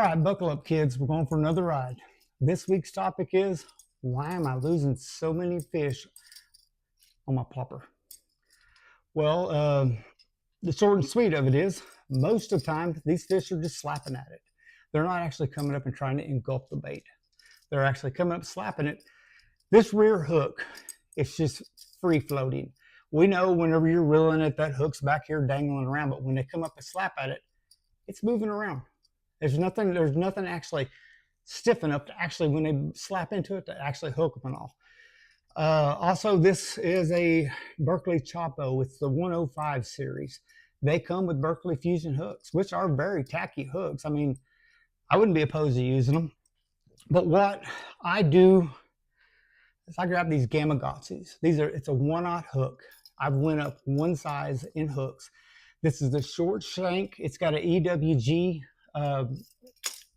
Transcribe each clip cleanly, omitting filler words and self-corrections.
All right, buckle up, kids. We're going for another ride. This week's topic is, why am I losing so many fish on my plopper? Well, the short and sweet of it is, most of the time, these fish are just slapping at it. They're not actually coming up and trying to engulf the bait. They're actually coming up, slapping it. This rear hook, it's just free floating. We know whenever you're reeling it, that hook's back here dangling around, but when they come up and slap at it, it's moving around. There's nothing actually stiff enough to actually, when they slap into it, to actually hook them and all. Also, this is a Berkley CHOPPO. It's the 105 series. They come with Berkley Fusion hooks, which are very tacky hooks. I mean, I wouldn't be opposed to using them. But what I do is I grab these Gamagotsus. It's a 1/0 hook. I've went up one size in hooks. This is the short shank. It's got an EWG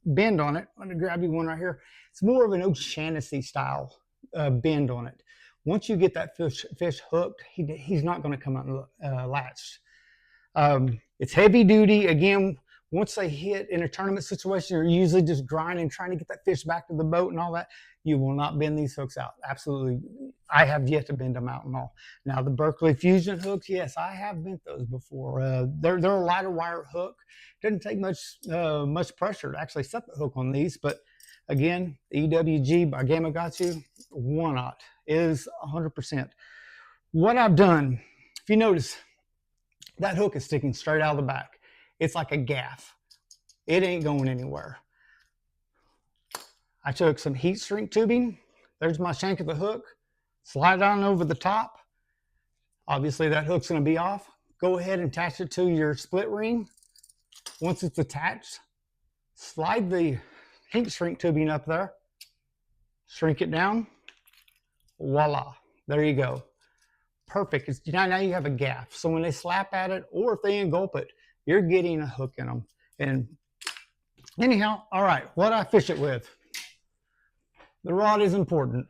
bend on it. I'm going to grab you one right here. It's more of an O'Shaughnessy style bend on it. Once you get that fish hooked, he's not going to come out latched. It's heavy duty. Again, once they hit in a tournament situation, you're usually just grinding, trying to get that fish back to the boat and all that. You will not bend these hooks out. Absolutely. I have yet to bend them out and all. Now, the Berkley Fusion hooks, yes, I have bent those before. They're a lighter wire hook. Doesn't take much pressure to actually set the hook on these. But again, the EWG by Gamagotsu 1/0 is 100%. What I've done, if you notice, that hook is sticking straight out of the back. It's like a gaff. It ain't going anywhere. I took some heat shrink tubing. There's my shank of the hook. Slide it on over the top. Obviously that hook's going to be off. Go ahead and attach it to your split ring. Once it's attached, slide the heat shrink tubing up there. Shrink it down. Voila. There you go. Perfect. Now you have a gaff. So when they slap at it, or if they engulf it, you're getting a hook in them. And anyhow, all right, what I fish it with. The rod is important.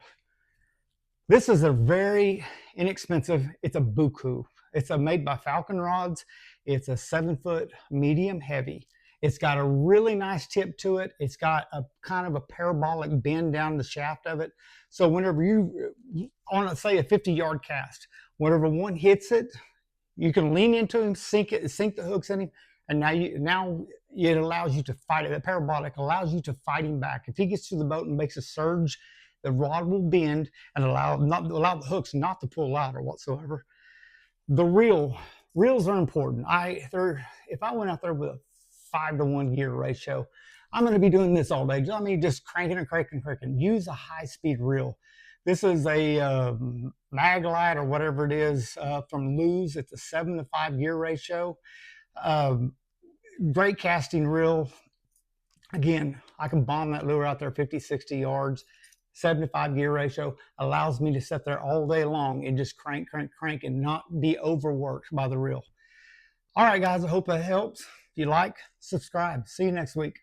This is a very inexpensive, it's a buku. It's made by Falcon Rods. It's a 7-foot medium heavy. It's got a really nice tip to it. It's got a kind of a parabolic bend down the shaft of it. So whenever you, on say a 50-yard cast, whenever one hits it, you can lean into him, sink the hooks in him, and now it allows you to fight it. The parabolic allows you to fight him back. If he gets to the boat and makes a surge, the rod will bend and allow the hooks not to pull out or whatsoever. The reels are important. If I went out there with a 5-to-1 gear ratio, I'm going to be doing this all day. I mean, just cranking and cranking. Use a high-speed reel. This is a Maglite or whatever it is from Lew's. It's a 7-to-5 gear ratio. Great casting reel. Again, I can bomb that lure out there 50, 60 yards. 7-to-5 gear ratio allows me to sit there all day long and just crank and not be overworked by the reel. All right, guys, I hope that helps. If you like, subscribe. See you next week.